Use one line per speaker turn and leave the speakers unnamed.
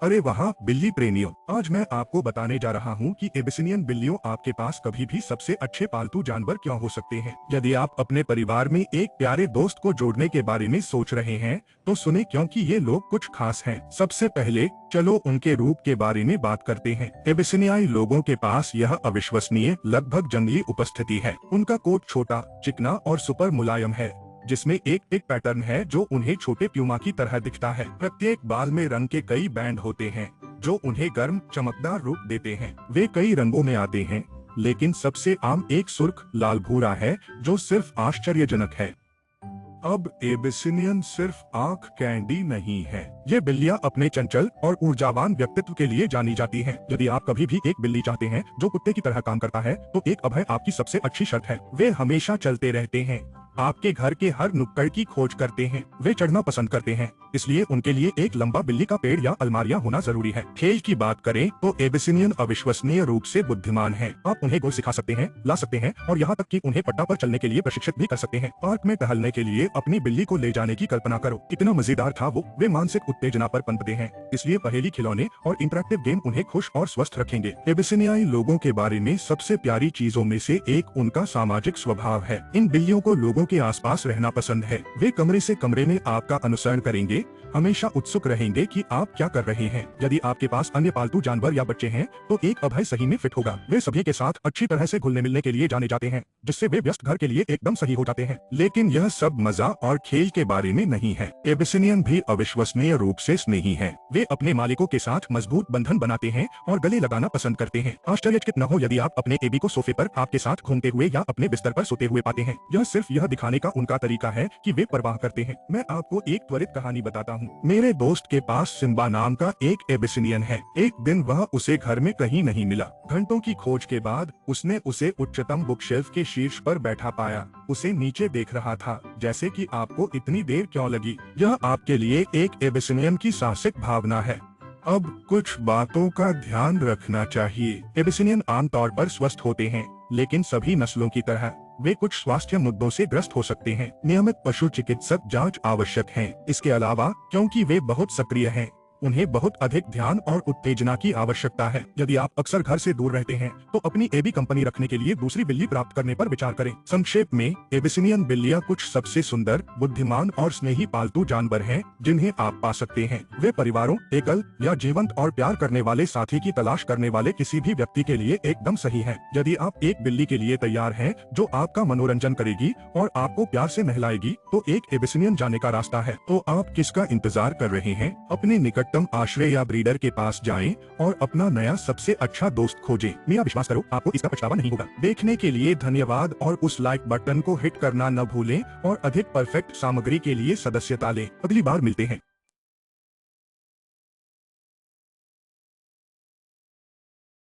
अरे वाह बिल्ली प्रेमियों, आज मैं आपको बताने जा रहा हूँ कि एबिसिनियन बिल्लियों आपके पास कभी भी सबसे अच्छे पालतू जानवर क्यों हो सकते हैं। यदि आप अपने परिवार में एक प्यारे दोस्त को जोड़ने के बारे में सोच रहे हैं तो सुने, क्योंकि ये लोग कुछ खास हैं। सबसे पहले चलो उनके रूप के बारे में बात करते हैं। एबिसिनियाई लोगों के पास यह अविश्वसनीय लगभग जंगली उपस्थिति है। उनका कोट छोटा, चिकना और सुपर मुलायम है, जिसमें एक टिक पैटर्न है जो उन्हें छोटे प्यूमा की तरह दिखता है। प्रत्येक बाल में रंग के कई बैंड होते हैं जो उन्हें गर्म चमकदार रूप देते हैं। वे कई रंगों में आते हैं, लेकिन सबसे आम एक सुर्ख लाल भूरा है जो सिर्फ आश्चर्यजनक है। अब एबिसिनियन सिर्फ आंख कैंडी नहीं है। ये बिल्लियां अपने चंचल और ऊर्जावान व्यक्तित्व के लिए जानी जाती हैं। यदि आप कभी भी एक बिल्ली चाहते हैं जो कुत्ते की तरह काम करता है तो एक अभय आपकी सबसे अच्छी शर्त है। वे हमेशा चलते रहते हैं, आपके घर के हर नुक्कड़ की खोज करते हैं। वे चढ़ना पसंद करते हैं, इसलिए उनके लिए एक लंबा बिल्ली का पेड़ या अलमारियां होना जरूरी है। खेल की बात करें तो एबिसिनियन अविश्वसनीय रूप से बुद्धिमान हैं। आप उन्हें गोल सिखा सकते हैं, ला सकते हैं और यहाँ तक कि उन्हें पट्टा पर चलने के लिए प्रशिक्षित भी कर सकते हैं। पार्क में टहलने के लिए अपनी बिल्ली को ले जाने की कल्पना करो, कितना मजेदार था वो। वे मानसिक उत्तेजना पर पनपते हैं, इसलिए पहेली, खिलौने और इंटरैक्टिव गेम उन्हें खुश और स्वस्थ रखेंगे। एबिसिनियाई लोगों के बारे में सबसे प्यारी चीजों में से एक उनका सामाजिक स्वभाव है। इन बिल्लियों को लोगों के आसपास रहना पसंद है। वे कमरे से कमरे में आपका अनुसरण करेंगे, हमेशा उत्सुक रहेंगे कि आप क्या कर रहे हैं। यदि आपके पास अन्य पालतू जानवर या बच्चे हैं तो एक अभय सही में फिट होगा। वे सभी के साथ अच्छी तरह से घुलने मिलने के लिए जाने जाते हैं, जिससे वे व्यस्त घर के लिए एकदम सही हो जाते हैं। लेकिन यह सब मजा और खेल के बारे में नहीं है। एबिसिनियन भी अविश्वसनीय रूप से स्नेही है। वे अपने मालिकों के साथ मजबूत बंधन बनाते हैं और गले लगाना पसंद करते हैं। आश्चर्यचकित न हो यदि आप अपने एबी को सोफे पर आपके साथ घूमते हुए या अपने बिस्तर पर सोते हुए पाते हैं। यह सिर्फ यह दिखाने का उनका तरीका है कि वे परवाह करते हैं। मैं आपको एक त्वरित कहानी बताता हूँ। मेरे दोस्त के पास सिम्बा नाम का एक एबिसिनियन है। एक दिन वह उसे घर में कहीं नहीं मिला। घंटों की खोज के बाद उसने उसे उच्चतम बुकशेल्फ के शीर्ष पर बैठा पाया। उसे नीचे देख रहा था, जैसे कि आपको इतनी देर क्यों लगी। यह आपके लिए एक एबिसिनियन की साहसिक भावना है। अब कुछ बातों का ध्यान रखना चाहिए। एबिसिनियन आमतौर पर स्वस्थ होते हैं, लेकिन सभी नस्लों की तरह वे कुछ स्वास्थ्य मुद्दों से ग्रस्त हो सकते हैं। नियमित पशु चिकित्सक जांच आवश्यक है। इसके अलावा, क्योंकि वे बहुत सक्रिय हैं, उन्हें बहुत अधिक ध्यान और उत्तेजना की आवश्यकता है। यदि आप अक्सर घर से दूर रहते हैं तो अपनी एबी कंपनी रखने के लिए दूसरी बिल्ली प्राप्त करने पर विचार करें। संक्षेप में, एबिसिनियन बिल्लियां कुछ सबसे सुंदर, बुद्धिमान और स्नेही पालतू जानवर हैं जिन्हें आप पा सकते हैं। वे परिवारों, एकल या जीवंत और प्यार करने वाले साथी की तलाश करने वाले किसी भी व्यक्ति के लिए एकदम सही है। यदि आप एक बिल्ली के लिए तैयार हैं जो आपका मनोरंजन करेगी और आपको प्यार से नहलाएगी, तो एक एबिसिनियन जाने का रास्ता है। तो आप किसका इंतजार कर रहे हैं? अपने निकटतम आश्रय या ब्रीडर के पास जाएं और अपना नया सबसे अच्छा दोस्त खोजें। मेरा विश्वास करो, आपको इसका पछतावा नहीं होगा। देखने के लिए धन्यवाद और उस लाइक बटन को हिट करना न भूलें और अधिक परफेक्ट सामग्री के लिए सदस्यता लें। अगली बार मिलते हैं।